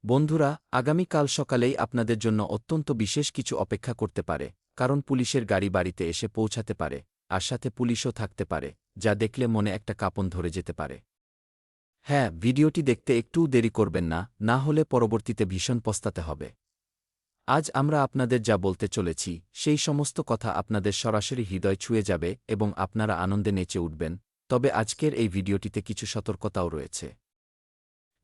বন্ধুরা, আগামীকাল সকালেই আপনাদের জন্য অত্যন্ত বিশেষ কিছু অপেক্ষা করতে পারে, কারণ পুলিশের গাড়ি বাড়িতে এসে পৌঁছাতে পারে, আর সাথে পুলিশও থাকতে পারে, যা দেখলে মনে একটা কাঁপন ধরে যেতে পারে। হ্যাঁ, ভিডিওটি দেখতে একটুও দেরি করবেন না, না হলে পরবর্তীতে ভীষণ পস্তাতে হবে। আজ আমরা আপনাদের যা বলতে চলেছি, সেই সমস্ত কথা আপনাদের সরাসরি হৃদয় ছুঁয়ে যাবে এবং আপনারা আনন্দে নেচে উঠবেন। তবে আজকের এই ভিডিওটিতে কিছু সতর্কতাও রয়েছে।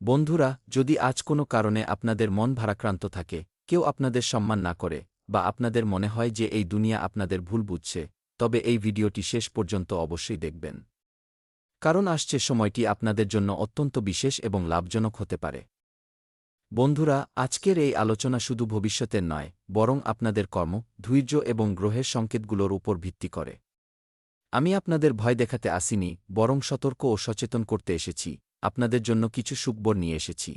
বন্ধুরা, যদি আজ কোনো কারণে আপনাদের মন ভারাক্রান্ত থাকে, কেউ আপনাদের সম্মান না করে, বা আপনাদের মনে হয় যে এই দুনিয়া আপনাদের ভুল বুঝছে, তবে এই ভিডিওটি শেষ পর্যন্ত অবশ্যই দেখবেন। কারণ আসছে সময়টি আপনাদের জন্য অত্যন্ত বিশেষ এবং লাভজনক হতে পারে। বন্ধুরা, আজকের এই আলোচনা শুধু ভবিষ্যতের নয়, বরং আপনাদের কর্ম, ধৈর্য এবং গ্রহের সংকেতগুলোর উপর ভিত্তি করে। আমি আপনাদের ভয় দেখাতে আসিনি, বরং সতর্ক ও সচেতন করতে এসেছি, আপনাদের জন্য কিছু সুখবর নিয়ে এসেছি।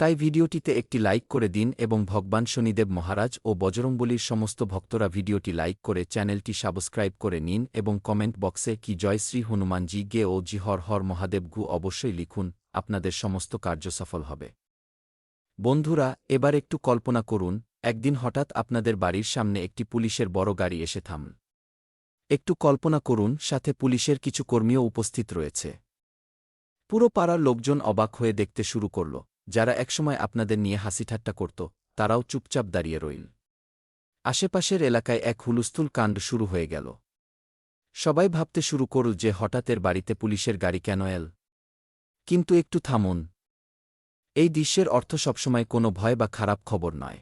তাই ভিডিওটিতে একটি লাইক করে দিন এবং ভগবান শনিদেব মহারাজ ও বজরংবলীর সমস্ত ভক্তরা ভিডিওটি লাইক করে চ্যানেলটি সাবস্ক্রাইব করে নিন এবং কমেন্ট বক্সে কি জয় শ্রী হনুমানজি গে ও জি হর হর মহাদেব গু অবশ্যই লিখুন, আপনাদের সমস্ত কার্য সফল হবে। বন্ধুরা, এবার একটু কল্পনা করুন, একদিন হঠাৎ আপনাদের বাড়ির সামনে একটি পুলিশের বড় গাড়ি এসে থামল। একটু কল্পনা করুন, সাথে পুলিশের কিছু কর্মীও উপস্থিত রয়েছে। পুরো পাড়ার লোকজন অবাক হয়ে দেখতে শুরু করল। যারা একসময় আপনাদের নিয়ে হাসিঠাট্টা করত, তারাও চুপচাপ দাঁড়িয়ে রইল। আশেপাশের এলাকায় এক হুলস্থুল কাণ্ড শুরু হয়ে গেল। সবাই ভাবতে শুরু করল যে হঠাৎ এর বাড়িতে পুলিশের গাড়ি কেন এল। কিন্তু একটু থামুন। এই দৃশ্যের অর্থ সবসময় কোনো ভয় বা খারাপ খবর নয়।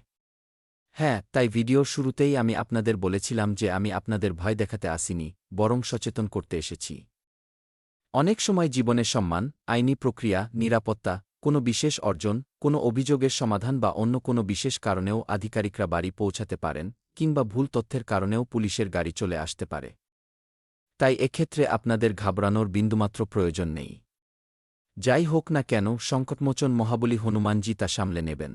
হ্যাঁ, তাই ভিডিওর শুরুতেই আমি আপনাদের বলেছিলাম যে আমি আপনাদের ভয় দেখাতে আসিনি, বরং সচেতন করতে এসেছি। অনেক সময় জীবনে সম্মান, আইনি প্রক্রিয়া, নিরাপত্তা, কোনো বিশেষ অর্জন, কোনো অভিযোগের সমাধান বা অন্য কোনো বিশেষ কারণেও আধিকারিকরা বাড়ি পৌঁছাতে পারেন, কিংবা ভুল তথ্যের কারণেও পুলিশের গাড়ি চলে আসতে পারে। তাই এক্ষেত্রে আপনাদের ঘাবড়ানোর বিন্দুমাত্র প্রয়োজন নেই। যাই হোক না কেন, সংকটমোচন মহাবলী হনুমানজি তা সামলে নেবেন।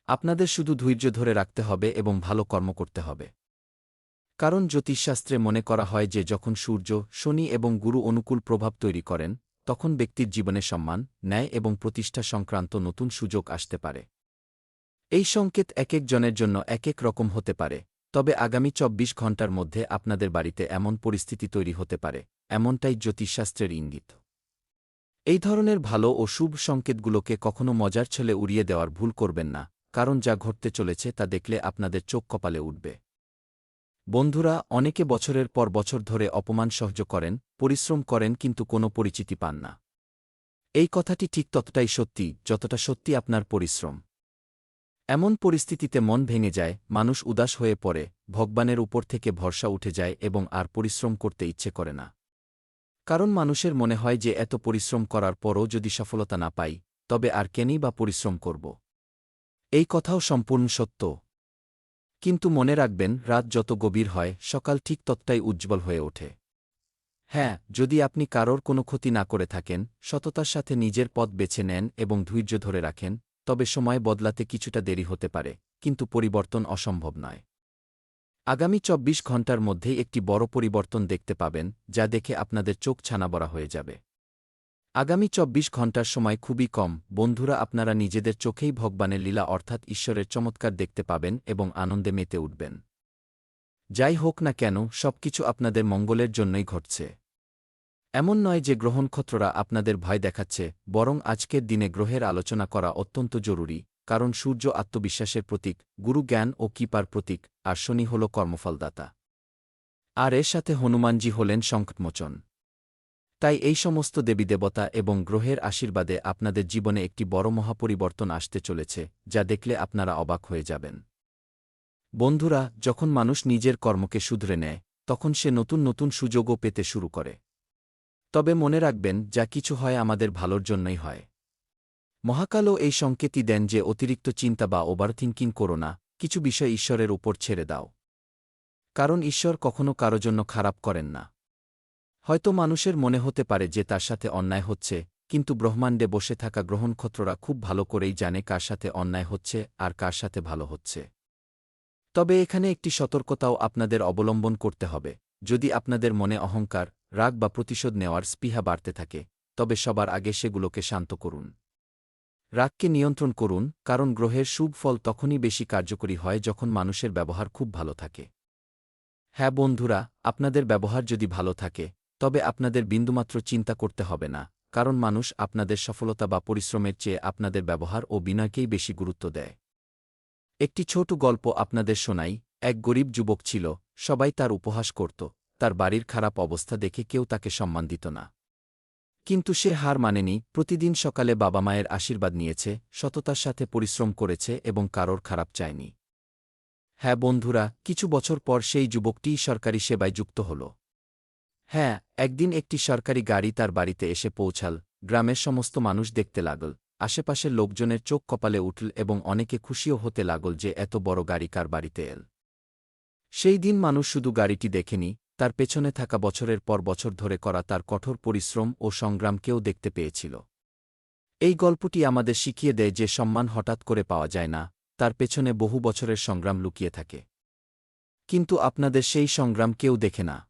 আপনাদের শুধু ধৈর্য ধরে রাখতে হবে এবং ভালো কর্ম করতে হবে। কারণ জ্যোতিষশাস্ত্রে মনে করা হয় যে যখন সূর্য, শনি এবং গুরু অনুকূল প্রভাব তৈরি করেন, তখন ব্যক্তির জীবনে সম্মান, ন্যায় এবং প্রতিষ্ঠা সংক্রান্ত নতুন সুযোগ আসতে পারে। এই সংকেত একেক জনের জন্য একেক রকম হতে পারে, তবে আগামী ২৪ ঘণ্টার মধ্যে আপনাদের বাড়িতে এমন পরিস্থিতি তৈরি হতে পারে, এমনটাই জ্যোতিষশাস্ত্রের ইঙ্গিত। এই ধরনের ভালো ও শুভ সংকেতগুলোকে কখনো মজার ছলে উড়িয়ে দেওয়ার ভুল করবেন না, কারণ যা ঘটতে চলেছে তা দেখলে আপনাদের চোখ কপালে উঠবে। বন্ধুরা, অনেকে বছরের পর বছর ধরে অপমান সহ্য করেন, পরিশ্রম করেন, কিন্তু কোনো পরিচিতি পান না। এই কথাটি ঠিক ততটাই সত্যি, যতটা সত্যি আপনার পরিশ্রম। এমন পরিস্থিতিতে মন ভেঙে যায়, মানুষ উদাস হয়ে পড়ে, ভগবানের উপর থেকে ভরসা উঠে যায় এবং আর পরিশ্রম করতে ইচ্ছে করে না। কারণ মানুষের মনে হয় যে এত পরিশ্রম করার পরও যদি সফলতা না পাই, তবে আর কেনই বা পরিশ্রম করব। এই কথাও সম্পূর্ণ সত্য। কিন্তু মনে রাখবেন, রাত যত গভীর হয়, সকাল ঠিক ততটাই উজ্জ্বল হয়ে ওঠে। হ্যাঁ, যদি আপনি কারোর কোনো ক্ষতি না করে থাকেন, সততার সাথে নিজের পথ বেছে নেন এবং ধৈর্য ধরে রাখেন, তবে সময় বদলাতে কিছুটা দেরি হতে পারে, কিন্তু পরিবর্তন অসম্ভব নয়। আগামী ২৪ ঘণ্টার মধ্যেই একটি বড় পরিবর্তন দেখতে পাবেন, যা দেখে আপনাদের চোখ ছানাবড়া হয়ে যাবে। আগামী ২৪ ঘণ্টার সময় খুবই কম, বন্ধুরা, আপনারা নিজেদের চোখেই ভগবানের লীলা অর্থাৎ ঈশ্বরের চমৎকার দেখতে পাবেন এবং আনন্দে মেতে উঠবেন। যাই হোক না কেন, সবকিছু আপনাদের মঙ্গলের জন্যই ঘটছে। এমন নয় যে গ্রহ নক্ষত্ররা আপনাদের ভয় দেখাচ্ছে, বরং আজকের দিনে গ্রহের আলোচনা করা অত্যন্ত জরুরি, কারণ সূর্য আত্মবিশ্বাসের প্রতীক, গুরু জ্ঞান ও কৃপার প্রতীক, আর শনি হল কর্মফলদাতা। আর এর সাথে হনুমানজি হলেন সংকটমোচন। তাই এই সমস্ত দেবীদেবতা এবং গ্রহের আশীর্বাদে আপনাদের জীবনে একটি বড় মহাপরিবর্তন আসতে চলেছে, যা দেখলে আপনারা অবাক হয়ে যাবেন। বন্ধুরা, যখন মানুষ নিজের কর্মকে শুধরে নেয়, তখন সে নতুন নতুন সুযোগও পেতে শুরু করে। তবে মনে রাখবেন, যা কিছু হয় আমাদের ভালোর জন্যই হয়। মহাকালও এই সংকেতই দেন যে অতিরিক্ত চিন্তা বা ওভারথিংকিং করো না, কিছু বিষয় ঈশ্বরের উপর ছেড়ে দাও। কারণ ঈশ্বর কখনো কারো জন্য খারাপ করেন না। হয়তো মানুষের মনে হতে পারে যে তার সাথে অন্যায় হচ্ছে, কিন্তু ব্রহ্মাণ্ডে বসে থাকা গ্রহ নক্ষত্ররা খুব ভালো করেই জানে কার সাথে অন্যায় হচ্ছে আর কার সাথে ভালো হচ্ছে। তবে এখানে একটি সতর্কতাও আপনাদের অবলম্বন করতে হবে। যদি আপনাদের মনে অহংকার, রাগ বা প্রতিশোধ নেওয়ার স্পৃহা বাড়তে থাকে, তবে সবার আগে সেগুলোকে শান্ত করুন। রাগকে নিয়ন্ত্রণ করুন, কারণ গ্রহের শুভ ফল তখনই বেশি কার্যকরী হয় যখন মানুষের ব্যবহার খুব ভালো থাকে। হ্যাঁ বন্ধুরা, আপনাদের ব্যবহার যদি ভালো থাকে, তবে আপনাদের বিন্দুমাত্র চিন্তা করতে হবে না, কারণ মানুষ আপনাদের সফলতা বা পরিশ্রমের চেয়ে আপনাদের ব্যবহার ও বিনয়কেই বেশি গুরুত্ব দেয়। একটি ছোট গল্প আপনাদের শোনাই। এক গরিব যুবক ছিল, সবাই তার উপহাস করত, তার বাড়ির খারাপ অবস্থা দেখে কেউ তাকে সম্মান দিত না। কিন্তু সে হার মানেনি, প্রতিদিন সকালে বাবা মায়ের আশীর্বাদ নিয়েছে, সততার সাথে পরিশ্রম করেছে এবং কারোর খারাপ চায়নি। হ্যাঁ বন্ধুরা, কিছু বছর পর সেই যুবকটিই সরকারি সেবায় যুক্ত হল। হ্যাঁ, একদিন একটি সরকারি গাড়ি তার বাড়িতে এসে পৌঁছাল। গ্রামের সমস্ত মানুষ দেখতে লাগল, আশেপাশের লোকজনের চোখ কপালে উঠল এবং অনেকে খুশিও হতে লাগল যে এত বড় গাড়ি কার বাড়িতে এল। সেই দিন মানুষ শুধু গাড়িটি দেখেনি, তার পেছনে থাকা বছরের পর বছর ধরে করা তার কঠোর পরিশ্রম ও সংগ্রামকেও দেখতে পেয়েছিল। এই গল্পটি আমাদের শিখিয়ে দেয় যে সম্মান হঠাৎ করে পাওয়া যায় না, তার পেছনে বহু বছরের সংগ্রাম লুকিয়ে থাকে। কিন্তু আপনাদের সেই সংগ্রাম কেউ দেখে না।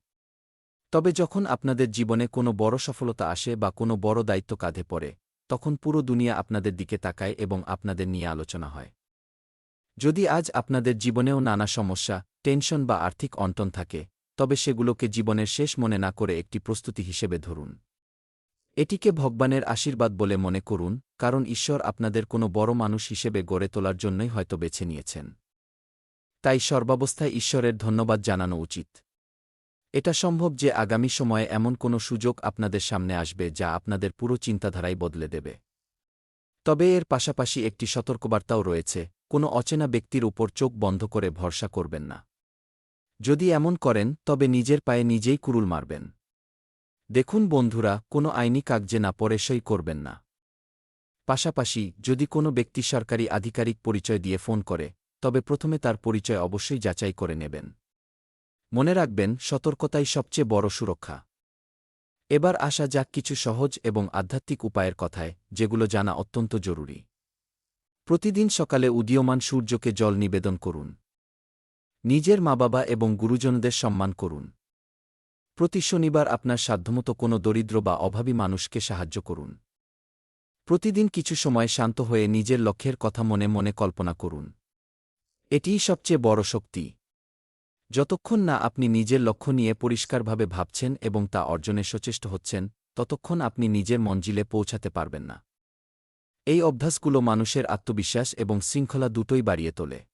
তবে যখন আপনাদের জীবনে কোনো বড় সফলতা আসে বা কোনো বড় দায়িত্ব কাঁধে পড়ে, তখন পুরো দুনিয়া আপনাদের দিকে তাকায় এবং আপনাদের নিয়ে আলোচনা হয়। যদি আজ আপনাদের জীবনেও নানা সমস্যা, টেনশন বা আর্থিক অনটন থাকে, তবে সেগুলোকে জীবনের শেষ মনে না করে একটি প্রস্তুতি হিসেবে ধরুন। এটিকে ভগবানের আশীর্বাদ বলে মনে করুন, কারণ ঈশ্বর আপনাদের কোনো বড় মানুষ হিসেবে গড়ে তোলার জন্যই হয়তো বেছে নিয়েছেন। তাই সর্বাবস্থায় ঈশ্বরের ধন্যবাদ জানানো উচিত। এটা সম্ভব যে আগামী সময়ে এমন কোনো সুযোগ আপনাদের সামনে আসবে যা আপনাদের পুরো চিন্তাধারাই বদলে দেবে। তবে এর পাশাপাশি একটি সতর্কবার্তাও রয়েছে, কোনো অচেনা ব্যক্তির উপর চোখ বন্ধ করে ভরসা করবেন না। যদি এমন করেন তবে নিজের পায়ে নিজেই কুড়ুল মারবেন। দেখুন বন্ধুরা, কোনো আইনি কাগজে না পড়ে সই করবেন না। পাশাপাশি যদি কোনো ব্যক্তি সরকারি আধিকারিক পরিচয় দিয়ে ফোন করে, তবে প্রথমে তার পরিচয় অবশ্যই যাচাই করে নেবেন। মনে রাখবেন, সতর্কতাই সবচেয়ে বড় সুরক্ষা। এবার আসা যাক কিছু সহজ এবং আধ্যাত্মিক উপায়ের কথায়, যেগুলো জানা অত্যন্ত জরুরি। প্রতিদিন সকালে উদীয়মান সূর্যকে জল নিবেদন করুন। নিজের মা-বাবা এবং গুরুজনদের সম্মান করুন। প্রতি শনিবার আপনার সাধ্যমতো কোনো দরিদ্র বা অভাবী মানুষকে সাহায্য করুন। প্রতিদিন কিছু সময় শান্ত হয়ে নিজের লক্ষ্যের কথা মনে মনে কল্পনা করুন। এটিই সবচেয়ে বড় শক্তি। যতক্ষণ না আপনি নিজের লক্ষ্য নিয়ে পরিষ্কারভাবে ভাবছেন এবং তা অর্জনে সচেষ্ট হচ্ছেন, ততক্ষণ আপনি নিজের মঞ্জিলে পৌঁছাতে পারবেন না। এই অভ্যাসগুলো মানুষের আত্মবিশ্বাস এবং শৃঙ্খলা দুটোই বাড়িয়ে তোলে।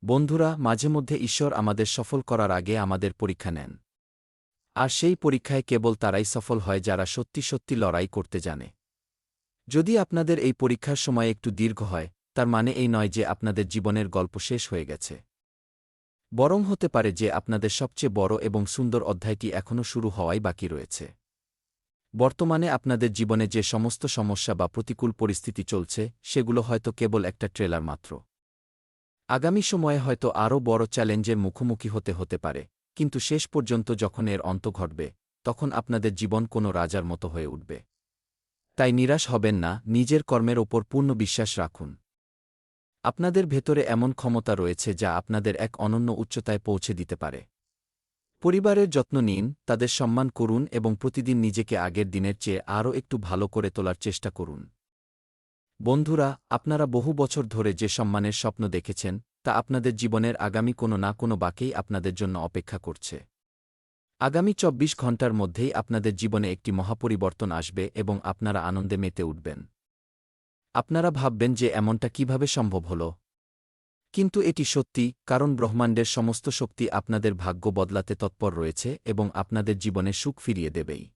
বন্ধুরা, মাঝে মধ্যে ঈশ্বর আমাদের সফল করার আগে আমাদের পরীক্ষা নেন। আর সেই পরীক্ষায় কেবল তারাই সফল হয় যারা সত্যি সত্যি লড়াই করতে জানে। যদি আপনাদের এই পরীক্ষার সময় একটু দীর্ঘ হয়, তার মানে এই নয় যে আপনাদের জীবনের গল্প শেষ হয়ে গেছে। বরং হতে পারে যে আপনাদের সবচেয়ে বড় এবং সুন্দর অধ্যায়টি এখনও শুরু হওয়াই বাকি রয়েছে। বর্তমানে আপনাদের জীবনে যে সমস্ত সমস্যা বা প্রতিকূল পরিস্থিতি চলছে, সেগুলো হয়তো কেবল একটা ট্রেলার মাত্র। আগামী সময়ে হয়তো আরও বড় চ্যালেঞ্জের মুখোমুখি হতে পারে, কিন্তু শেষ পর্যন্ত যখন এর অন্ত ঘটবে, তখন আপনাদের জীবন কোনো রাজার মতো হয়ে উঠবে। তাই নিরাশ হবেন না, নিজের কর্মের ওপর পূর্ণ বিশ্বাস রাখুন। আপনাদের ভেতরে এমন ক্ষমতা রয়েছে যা আপনাদের এক অনন্য উচ্চতায় পৌঁছে দিতে পারে। পরিবারের যত্ন নিন, তাদের সম্মান করুন এবং প্রতিদিন নিজেকে আগের দিনের চেয়ে আরও একটু ভালো করে তোলার চেষ্টা করুন। বন্ধুরা, আপনারা বহু বছর ধরে যে সম্মানের স্বপ্ন দেখেছেন, তা আপনাদের জীবনের আগামী কোনো না কোনো বাঁকেই আপনাদের জন্য অপেক্ষা করছে। আগামী ২৪ ঘণ্টার মধ্যেই আপনাদের জীবনে একটি মহাপরিবর্তন আসবে এবং আপনারা আনন্দে মেতে উঠবেন। আপনারা ভাববেন যে এমনটা কিভাবে সম্ভব হল। কিন্তু এটি সত্যি, কারণ ব্রহ্মাণ্ডের সমস্ত শক্তি আপনাদের ভাগ্য বদলাতে তৎপর রয়েছে এবং আপনাদের জীবনে সুখ ফিরিয়ে দেবেই।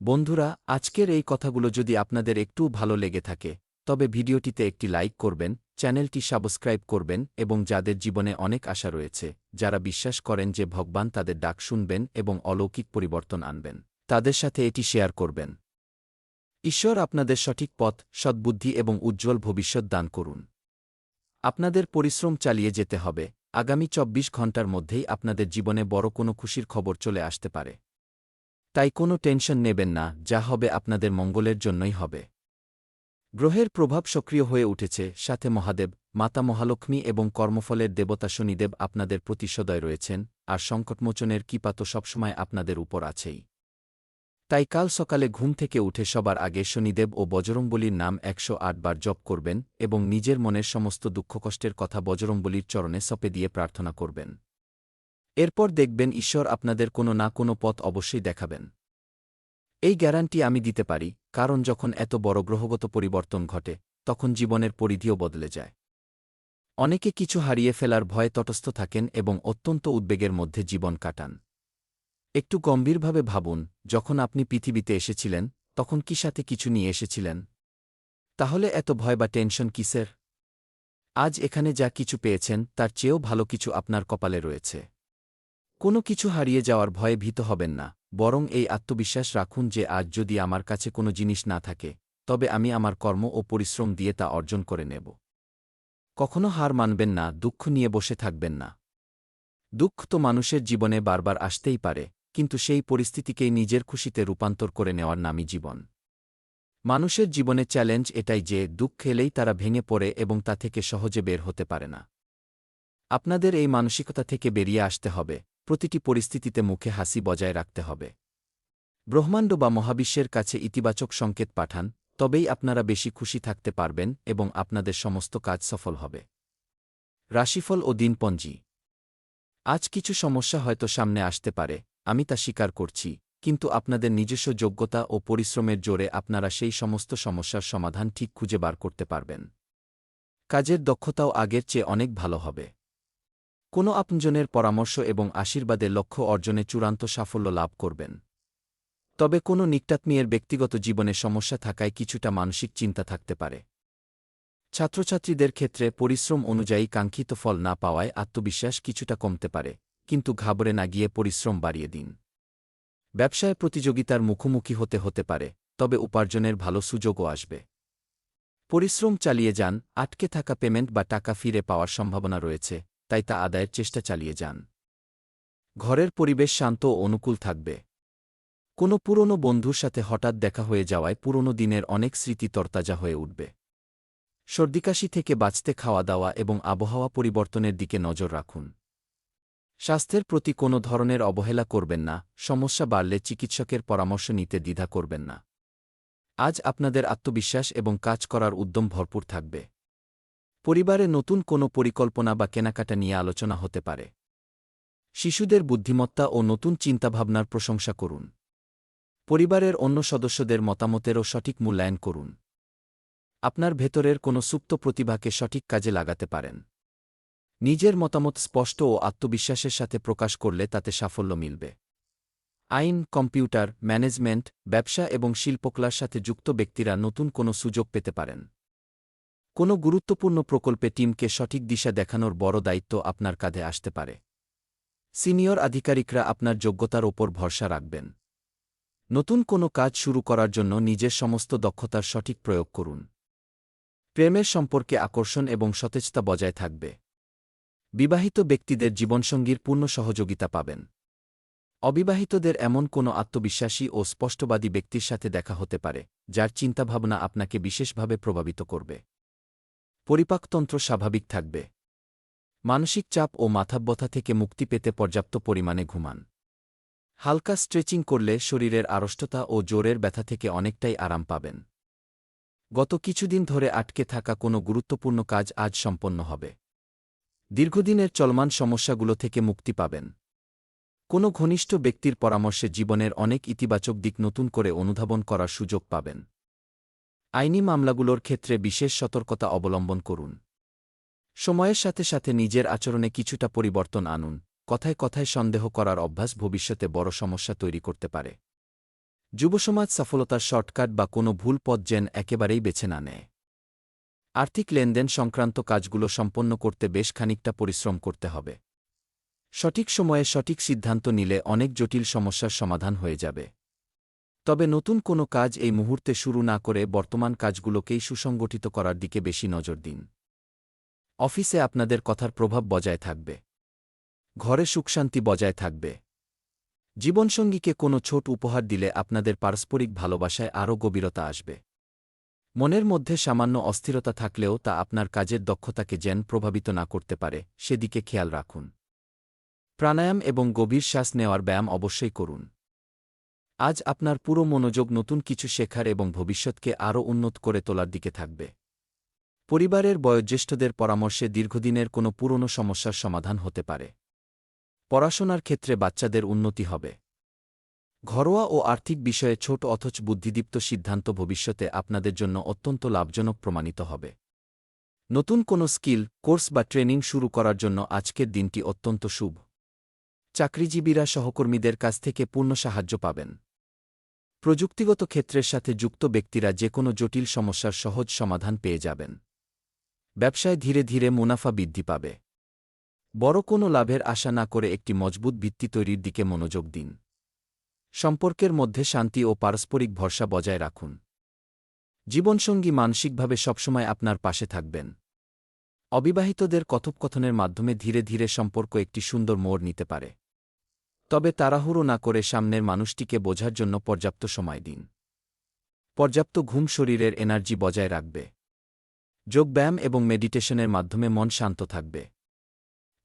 বন্ধুরা, আজকের এই কথাগুলো যদি আপনাদের একটু ভালো লেগে থাকে, তবে ভিডিওটিতে একটি লাইক করবেন, চ্যানেলটি সাবস্ক্রাইব করবেন এবং যাদের জীবনে অনেক আশা রয়েছে, যারা বিশ্বাস করেন যে ভগবান তাদের ডাক শুনবেন এবং অলৌকিক পরিবর্তন আনবেন, তাদের সাথে এটি শেয়ার করবেন। ঈশ্বর আপনাদের সঠিক পথ, সদ্বুদ্ধি এবং উজ্জ্বল ভবিষ্যৎ দান করুন। আপনাদের পরিশ্রম চালিয়ে যেতে হবে, আগামী ২৪ ঘণ্টার মধ্যেই আপনাদের জীবনে বড় কোনো খুশির খবর চলে আসতে পারে। তাই কোনো টেনশন নেবেন না, যা হবে আপনাদের মঙ্গলের জন্যই হবে। গ্রহের প্রভাব সক্রিয় হয়ে উঠেছে, সাথে মহাদেব, মাতা মহালক্ষ্মী এবং কর্মফলের দেবতা শনিদেব আপনাদের প্রতি সদয় রয়েছেন, আর সংকটমোচনের কৃপা তো সবসময় আপনাদের উপর আছেই। তাই কাল সকালে ঘুম থেকে উঠে সবার আগে শনিদেব ও বজরংবলীর নাম ১০৮ বার জপ করবেন এবং নিজের মনের সমস্ত দুঃখকষ্টের কথা বজরংবলীর চরণে সঁপে দিয়ে প্রার্থনা করবেন। এরপর দেখবেন ঈশ্বর আপনাদের কোনো না কোনো পথ অবশ্যই দেখাবেন। এই গ্যারান্টি আমি দিতে পারি, কারণ যখন এত বড় গ্রহগত পরিবর্তন ঘটে তখন জীবনের পরিধিও বদলে যায়। অনেকে কিছু হারিয়ে ফেলার ভয়ে তটস্থ থাকেন এবং অত্যন্ত উদ্বেগের মধ্যে জীবন কাটান। একটু গম্ভীরভাবে ভাবুন, যখন আপনি পৃথিবীতে এসেছিলেন তখন কি সাথে কিছু নিয়ে এসেছিলেন? তাহলে এত ভয় বা টেনশন কিসের? আজ এখানে যা কিছু পেয়েছেন তার চেয়েও ভালো কিছু আপনার কপালে রয়েছে। কোনো কিছু হারিয়ে যাওয়ার ভয়ে ভীত হবেন না, বরং এই আত্মবিশ্বাস রাখুন যে আজ যদি আমার কাছে কোনো জিনিস না থাকে, তবে আমি আমার কর্ম ও পরিশ্রম দিয়ে তা অর্জন করে নেব। কখনো হার মানবেন না, দুঃখ নিয়ে বসে থাকবেন না। দুঃখ তো মানুষের জীবনে বারবার আসতেই পারে, কিন্তু সেই পরিস্থিতিকেই নিজের খুশিতে রূপান্তর করে নেওয়ার নামই জীবন। মানুষের জীবনে চ্যালেঞ্জ এটাই যে দুঃখ এলেই তারা ভেঙে পড়ে এবং তা থেকে সহজে বের হতে পারে না। আপনাদের এই মানসিকতা থেকে বেরিয়ে আসতে হবে, প্রতিটি পরিস্থিতিতে মুখে হাসি বজায় রাখতে হবে। ব্রহ্মাণ্ড বা মহাবিশ্বের কাছে ইতিবাচক সংকেত পাঠান, তবেই আপনারা বেশি খুশি থাকতে পারবেন এবং আপনাদের সমস্ত কাজ সফল হবে। রাশিফল ও দিনপঞ্জি। আজ কিছু সমস্যা হয়তো সামনে আসতে পারে, আমি তা স্বীকার করছি, কিন্তু আপনাদের নিজস্ব যোগ্যতা ও পরিশ্রমের জোরে আপনারা সেই সমস্ত সমস্যার সমাধান ঠিক খুঁজে বার করতে পারবেন। কাজের দক্ষতাও আগের চেয়ে অনেক ভালো হবে। কোনো আপনজনের পরামর্শ এবং আশীর্বাদে লক্ষ্য অর্জনে চূড়ান্ত সাফল্য লাভ করবেন। তবে কোনো নিকটাত্মীয়ের ব্যক্তিগত জীবনে সমস্যা থাকায় কিছুটা মানসিক চিন্তা থাকতে পারে। ছাত্রছাত্রীদের ক্ষেত্রে পরিশ্রম অনুযায়ী কাঙ্ক্ষিত ফল না পাওয়ায় আত্মবিশ্বাস কিছুটা কমতে পারে, কিন্তু ঘাবড়ে না গিয়ে পরিশ্রম বাড়িয়ে দিন। ব্যবসায় প্রতিযোগিতার মুখোমুখি হতে পারে, তবে উপার্জনের ভালো সুযোগও আসবে। পরিশ্রম চালিয়ে যান, আটকে থাকা পেমেন্ট বা টাকা ফিরে পাওয়ার সম্ভাবনা রয়েছে, তাই তা আদায়ের চেষ্টা চালিয়ে যান। ঘরের পরিবেশ শান্ত ও অনুকূল থাকবে। কোনো পুরনো বন্ধুর সাথে হঠাৎ দেখা হয়ে যাওয়ায় পুরনো দিনের অনেক স্মৃতি তরতাজা হয়ে উঠবে। সর্দিকাশি থেকে বাঁচতে খাওয়া দাওয়া এবং আবহাওয়া পরিবর্তনের দিকে নজর রাখুন। স্বাস্থ্যের প্রতি কোনো ধরনের অবহেলা করবেন না, সমস্যা বাড়লে চিকিৎসকের পরামর্শ নিতে দ্বিধা করবেন না। আজ আপনাদের আত্মবিশ্বাস এবং কাজ করার উদ্যম ভরপুর থাকবে। পরিবারে নতুন কোনো পরিকল্পনা বা কেনাকাটা নিয়ে আলোচনা হতে পারে। শিশুদের বুদ্ধিমত্তা ও নতুন চিন্তাভাবনার প্রশংসা করুন। পরিবারের অন্য সদস্যদের মতামতেরও সঠিক মূল্যায়ন করুন। আপনার ভেতরের কোনো সুপ্ত প্রতিভাকে সঠিক কাজে লাগাতে পারেন। নিজের মতামত স্পষ্ট ও আত্মবিশ্বাসের সাথে প্রকাশ করলে তাতে সাফল্য মিলবে। আইন, কম্পিউটার, ম্যানেজমেন্ট, ব্যবসা এবং শিল্পকলার সাথে যুক্ত ব্যক্তিরা নতুন কোনো সুযোগ পেতে পারেন। কোনো গুরুত্বপূর্ণ প্রকল্পে টিমকে সঠিক দিশা দেখানোর বড় দায়িত্ব আপনার কাঁধে আসতে পারে। সিনিয়র আধিকারিকরা আপনার যোগ্যতার ওপর ভরসা রাখবেন। নতুন কোনো কাজ শুরু করার জন্য নিজের সমস্ত দক্ষতার সঠিক প্রয়োগ করুন। প্রেমের সম্পর্কে আকর্ষণ এবং সতেজতা বজায় থাকবে। বিবাহিত ব্যক্তিদের জীবনসঙ্গীর পূর্ণ সহযোগিতা পাবেন। অবিবাহিতদের এমন কোনো আত্মবিশ্বাসী ও স্পষ্টবাদী ব্যক্তির সাথে দেখা হতে পারে, যার চিন্তাভাবনা আপনাকে বিশেষভাবে প্রভাবিত করবে। পরিপাকতন্ত্র স্বাভাবিক থাকবে। মানসিক চাপ ও মাথাব্যথা থেকে মুক্তি পেতে পর্যাপ্ত পরিমাণে ঘুমান। হালকা স্ট্রেচিং করলে শরীরের আড়ষ্টতা ও জোরের ব্যথা থেকে অনেকটাই আরাম পাবেন। গত কিছুদিন ধরে আটকে থাকা কোনো গুরুত্বপূর্ণ কাজ আজ সম্পন্ন হবে। দীর্ঘদিনের চলমান সমস্যাগুলো থেকে মুক্তি পাবেন। কোনো ঘনিষ্ঠ ব্যক্তির পরামর্শে জীবনের অনেক ইতিবাচক দিক নতুন করে অনুধাবন করার সুযোগ পাবেন। আইনি মামলাগুলোর ক্ষেত্রে বিশেষ সতর্কতা অবলম্বন করুন। সময়ের সাথে সাথে নিজের আচরণে কিছুটা পরিবর্তন আনুন, কথায় কথায় সন্দেহ করার অভ্যাস ভবিষ্যতে বড় সমস্যা তৈরি করতে পারে। যুবসমাজ সফলতার শর্টকাট বা কোনো ভুল পথ যেন একেবারেই বেছে না নেয়। আর্থিক লেনদেন সংক্রান্ত কাজগুলো সম্পন্ন করতে বেশ খানিকটা পরিশ্রম করতে হবে। সঠিক সময়ে সঠিক সিদ্ধান্ত নিলে অনেক জটিল সমস্যার সমাধান হয়ে যাবে। তবে নতুন কোনো কাজ এই মুহূর্তে শুরু না করে বর্তমান কাজগুলোকেই সুসংগঠিত করার দিকে বেশি নজর দিন। অফিসে আপনাদের কথার প্রভাব বজায় থাকবে। ঘরে সুখশান্তি বজায় থাকবে। জীবনসঙ্গীকে কোনো ছোট উপহার দিলে আপনাদের পারস্পরিক ভালোবাসায় আরও গভীরতা আসবে। মনের মধ্যে সামান্য অস্থিরতা থাকলেও তা আপনার কাজের দক্ষতাকে যেন প্রভাবিত না করতে পারে, সেদিকে খেয়াল রাখুন। প্রাণায়াম এবং গভীর শ্বাস নেওয়ার ব্যায়াম অবশ্যই করুন। আজ আপনার পুরো মনোযোগ নতুন কিছু শেখার এবং ভবিষ্যৎকে আরও উন্নত করে তোলার দিকে থাকবে। পরিবারের বয়োজ্যেষ্ঠদের পরামর্শে দীর্ঘদিনের কোনো পুরনো সমস্যার সমাধান হতে পারে। পড়াশোনার ক্ষেত্রে বাচ্চাদের উন্নতি হবে। ঘরোয়া ও আর্থিক বিষয়ে ছোট অথচ বুদ্ধিদীপ্ত সিদ্ধান্ত ভবিষ্যতে আপনাদের জন্য অত্যন্ত লাভজনক প্রমাণিত হবে। নতুন কোনো স্কিল, কোর্স বা ট্রেনিং শুরু করার জন্য আজকের দিনটি অত্যন্ত শুভ। চাকরিজীবীরা সহকর্মীদের কাছ থেকে পূর্ণ সাহায্য পাবেন। প্রযুক্তিগত ক্ষেত্রের সাথে যুক্ত ব্যক্তিরা যে কোনো জটিল সমস্যার সহজ সমাধান পেয়ে যাবেন। ব্যবসায় ধীরে ধীরে মুনাফা বৃদ্ধি পাবে। বড় কোনো লাভের আশা না করে একটি মজবুত ভিত্তি তৈরির দিকে মনোযোগ দিন। সম্পর্কের মধ্যে শান্তি ও পারস্পরিক ভরসা বজায় রাখুন। জীবনসঙ্গী মানসিকভাবে সবসময় আপনার পাশে থাকবেন। অবিবাহিতদের কথোপকথনের মাধ্যমে ধীরে ধীরে সম্পর্ক একটি সুন্দর মোড় নিতে পারে। তবে তাড়াহুড়ো না করে সামনের মানুষটিকে বোঝার জন্য পর্যাপ্ত সময় দিন। পর্যাপ্ত ঘুম শরীরের এনার্জি বজায় রাখবে। যোগব্যায়াম এবং মেডিটেশনের মাধ্যমে মন শান্ত থাকবে।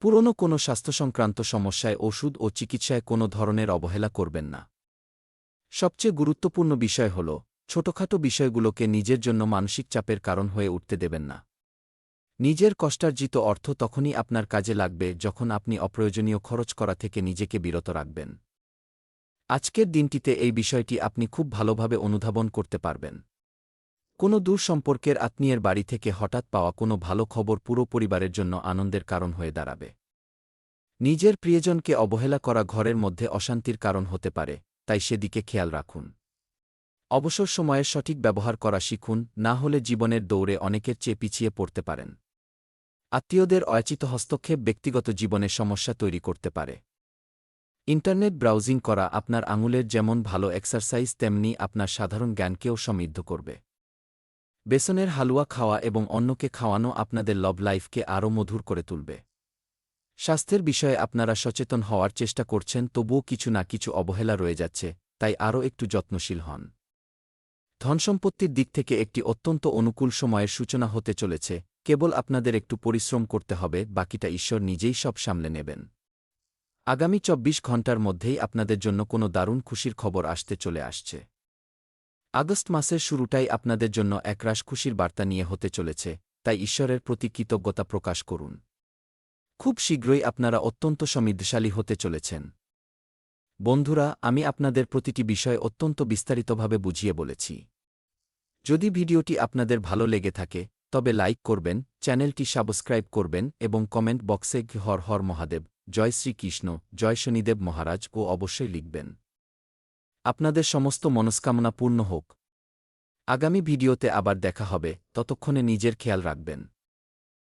পুরনো কোনো স্বাস্থ্যসংক্রান্ত সমস্যায় ওষুধ ও চিকিৎসায় কোনো ধরনের অবহেলা করবেন না। সবচেয়ে গুরুত্বপূর্ণ বিষয় হল, ছোটখাটো বিষয়গুলোকে নিজের জন্য মানসিক চাপের কারণ হয়ে উঠতে দেবেন না। নিজের কষ্টার্জিত অর্থ তখনই আপনার কাজে লাগবে যখন আপনি অপ্রয়োজনীয় খরচ করা থেকে নিজেকে বিরত রাখবেন। আজকের দিনটিতে এই বিষয়টি আপনি খুব ভালোভাবে অনুধাবন করতে পারবেন। কোনো দূর সম্পর্কের আত্মীয়ের বাড়ি থেকে হঠাৎ পাওয়া কোনো ভালো খবর পুরো পরিবারের জন্য আনন্দের কারণ হয়ে দাঁড়াবে। নিজের প্রিয়জনকে অবহেলা করা ঘরের মধ্যে অশান্তির কারণ হতে পারে, তাই সেদিকে খেয়াল রাখুন। অবসর সময়ের সঠিক ব্যবহার করা শিখুন, না হলে জীবনের দৌড়ে অনেকের চেয়ে পিছিয়ে পড়তে পারেন। আত্মীয়দের অযাচিত হস্তক্ষেপ ব্যক্তিগত জীবনে সমস্যা তৈরি করতে পারে। ইন্টারনেট ব্রাউজিং করা আপনার আঙুলের যেমন ভালো এক্সারসাইজ তেমনি আপনার সাধারণ জ্ঞানকেও সমৃদ্ধ করবে। বেসনের হালুয়া খাওয়া এবং অন্যকে খাওয়ানো আপনাদের লভ লাইফকে আরও মধুর করে তুলবে। স্বাস্থ্যের বিষয়ে আপনারা সচেতন হওয়ার চেষ্টা করছেন, তবুও কিছু না কিছু অবহেলা রয়ে যাচ্ছে, তাই আরও একটু যত্নশীল হন। ধনসম্পত্তির দিক থেকে একটি অত্যন্ত অনুকূল সময়ের সূচনা হতে চলেছে, কেবল আপনাদের একটু পরিশ্রম করতে হবে, বাকিটা ঈশ্বর নিজেই সব সামলে নেবেন। আগামী ২৪ ঘণ্টার মধ্যেই আপনাদের জন্য কোনো দারুণ খুশির খবর আসতে চলে আসছে। আগস্ট মাসের শুরুটাই আপনাদের জন্য একরাশ খুশির বার্তা নিয়ে হতে চলেছে, তাই ঈশ্বরের প্রতি কৃতজ্ঞতা প্রকাশ করুন। খুব শীঘ্রই আপনারা অত্যন্ত সমৃদ্ধশালী হতে চলেছেন। বন্ধুরা, আমি আপনাদের প্রতিটি বিষয় অত্যন্ত বিস্তারিতভাবে বুঝিয়ে বলেছি। যদি ভিডিওটি আপনাদের ভালো লেগে থাকে, তবে লাইক করবেন, চ্যানেলটি সাবস্ক্রাইব করবেন এবং কমেন্ট বক্সে হর হর মহাদেব, জয় শ্রীকৃষ্ণ, জয় শনিদেব মহারাজ ও অবশ্যই লিখবেন। আপনাদের সমস্ত মনস্কামনা পূর্ণ হোক। আগামী ভিডিওতে আবার দেখা হবে, ততক্ষণে নিজের খেয়াল রাখবেন।